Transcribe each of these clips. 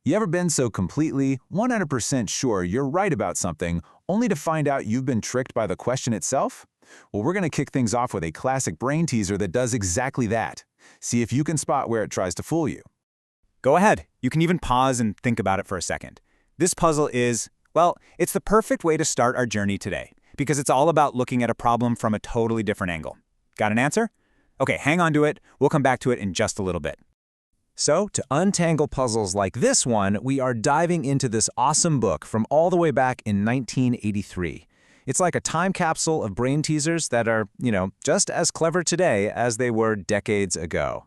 You ever been so completely, 100% sure you're right about something, only to find out you've been tricked by the question itself? Well, we're going to kick things off with a classic brain teaser that does exactly that. See if you can spot where it tries to fool you. Go ahead. You can even pause and think about it for a second. This puzzle is, well, it's the perfect way to start our journey today, because it's all about looking at a problem from a totally different angle. Got an answer? Okay, hang on to it. We'll come back to it in just a little bit. So, to untangle puzzles like this one, we are diving into this awesome book from all the way back in 1983. It's like a time capsule of brain teasers that are, just as clever today as they were decades ago.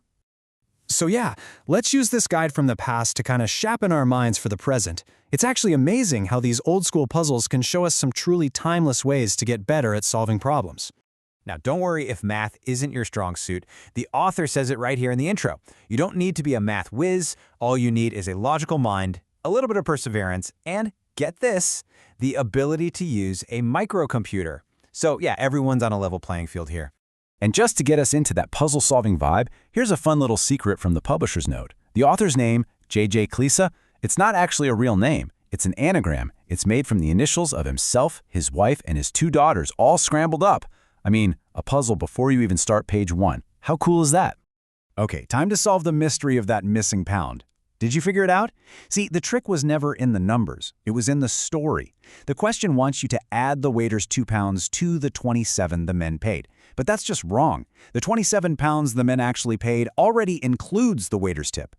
So yeah, let's use this guide from the past to kind of sharpen our minds for the present. It's actually amazing how these old-school puzzles can show us some truly timeless ways to get better at solving problems. Now, don't worry if math isn't your strong suit. The author says it right here in the intro. You don't need to be a math whiz. All you need is a logical mind, a little bit of perseverance, and, get this, the ability to use a microcomputer. So yeah, everyone's on a level playing field here. And just to get us into that puzzle-solving vibe, here's a fun little secret from the publisher's note. The author's name, J.J. Klisa, it's not actually a real name. It's an anagram. It's made from the initials of himself, his wife, and his 2 daughters, all scrambled up. I mean, a puzzle before you even start page 1. How cool is that? Okay, time to solve the mystery of that missing pound. Did you figure it out? See, the trick was never in the numbers. It was in the story. The question wants you to add the waiter's 2 pounds to the 27 the men paid. But that's just wrong. The 27 pounds the men actually paid already includes the waiter's tip.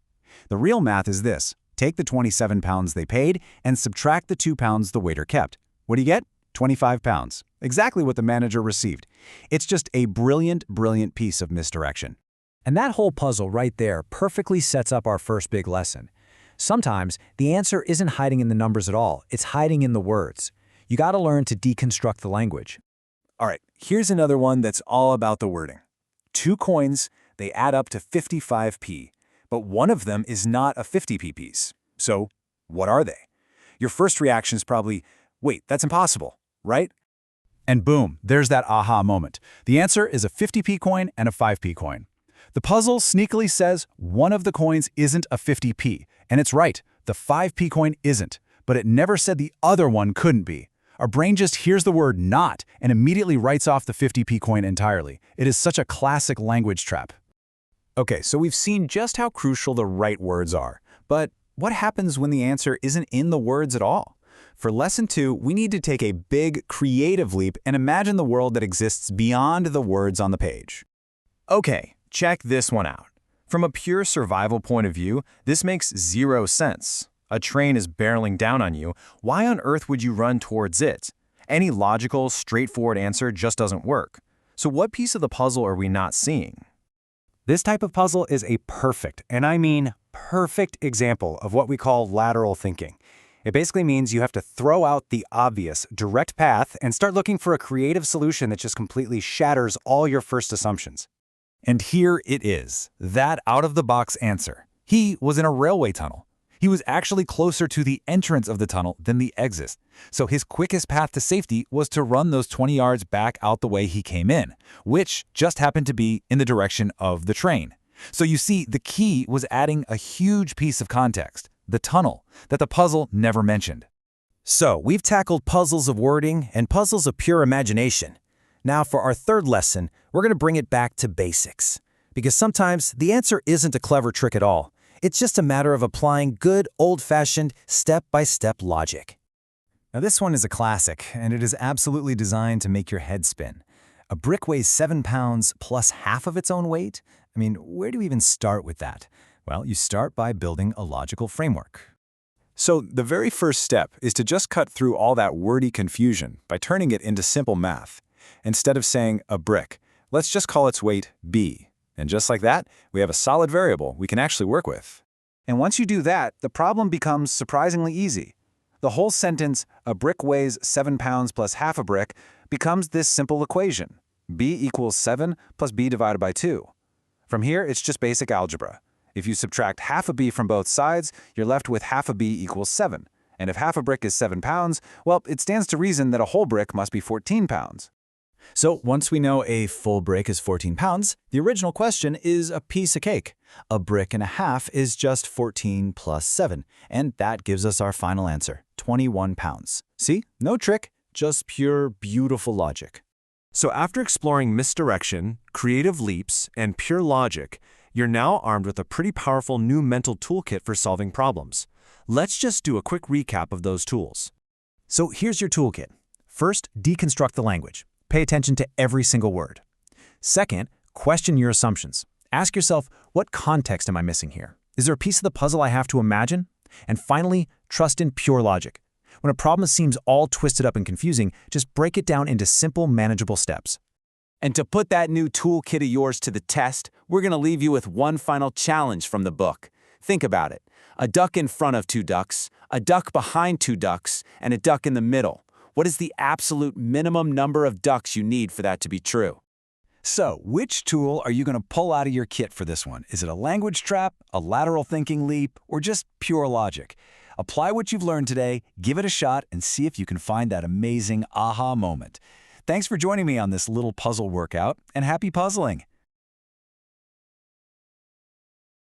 The real math is this. Take the 27 pounds they paid and subtract the 2 pounds the waiter kept. What do you get? 25 pounds. Exactly what the manager received. It's just a brilliant, brilliant piece of misdirection. And that whole puzzle right there perfectly sets up our first big lesson. Sometimes the answer isn't hiding in the numbers at all. It's hiding in the words. You got to learn to deconstruct the language. All right, here's another one that's all about the wording. 2 coins, they add up to 55p, but one of them is not a 50p piece. So, what are they? Your first reaction is probably, wait, that's impossible, right? And boom, there's that aha moment. The answer is a 50p coin and a 5p coin. The puzzle sneakily says one of the coins isn't a 50p, and it's right, the 5p coin isn't, but it never said the other one couldn't be. Our brain just hears the word not and immediately writes off the 50p coin entirely. It is such a classic language trap. Okay, so we've seen just how crucial the right words are, but what happens when the answer isn't in the words at all? For lesson 2, we need to take a big, creative leap and imagine the world that exists beyond the words on the page. Okay, check this one out. From a pure survival point of view, this makes 0 sense. A train is barreling down on you. Why on earth would you run towards it? Any logical, straightforward answer just doesn't work. So what piece of the puzzle are we not seeing? This type of puzzle is a perfect, and I mean perfect, example of what we call lateral thinking. It basically means you have to throw out the obvious, direct path and start looking for a creative solution that just completely shatters all your first assumptions. And here it is, that out-of-the-box answer. He was in a railway tunnel. He was actually closer to the entrance of the tunnel than the exit. So his quickest path to safety was to run those 20 yards back out the way he came in, which just happened to be in the direction of the train. So you see, the key was adding a huge piece of context, the tunnel, that the puzzle never mentioned. So we've tackled puzzles of wording and puzzles of pure imagination. Now for our third lesson, we're going to bring it back to basics. Because sometimes the answer isn't a clever trick at all. It's just a matter of applying good, old-fashioned, step-by-step logic. Now this one is a classic, and it is absolutely designed to make your head spin. A brick weighs 7 pounds plus half of its own weight? I mean, where do you even start with that? Well, you start by building a logical framework. So the very first step is to just cut through all that wordy confusion by turning it into simple math. Instead of saying a brick, let's just call its weight B. And just like that, we have a solid variable we can actually work with. And once you do that, the problem becomes surprisingly easy. The whole sentence, a brick weighs 7 pounds plus half a brick, becomes this simple equation. B equals 7 plus B divided by 2. From here, it's just basic algebra. If you subtract half a B from both sides, you're left with half a B equals 7. And if half a brick is 7 pounds, well, it stands to reason that a whole brick must be 14 pounds. So once we know a full brick is 14 pounds, the original question is a piece of cake. A brick and a half is just 14 plus 7, and that gives us our final answer, 21 pounds. See? No trick, just pure, beautiful logic. So after exploring misdirection, creative leaps, and pure logic, you're now armed with a pretty powerful new mental toolkit for solving problems. Let's just do a quick recap of those tools. So here's your toolkit. First, deconstruct the language. Pay attention to every single word. Second, question your assumptions. Ask yourself, what context am I missing here? Is there a piece of the puzzle I have to imagine? And finally, trust in pure logic. When a problem seems all twisted up and confusing, just break it down into simple, manageable steps. And to put that new toolkit of yours to the test, we're going to leave you with one final challenge from the book. Think about it. A duck in front of two ducks, a duck behind two ducks, and a duck in the middle. What is the absolute minimum number of ducks you need for that to be true? So, which tool are you going to pull out of your kit for this one? Is it a language trap, a lateral thinking leap, or just pure logic? Apply what you've learned today, give it a shot, and see if you can find that amazing aha moment. Thanks for joining me on this little puzzle workout, and happy puzzling!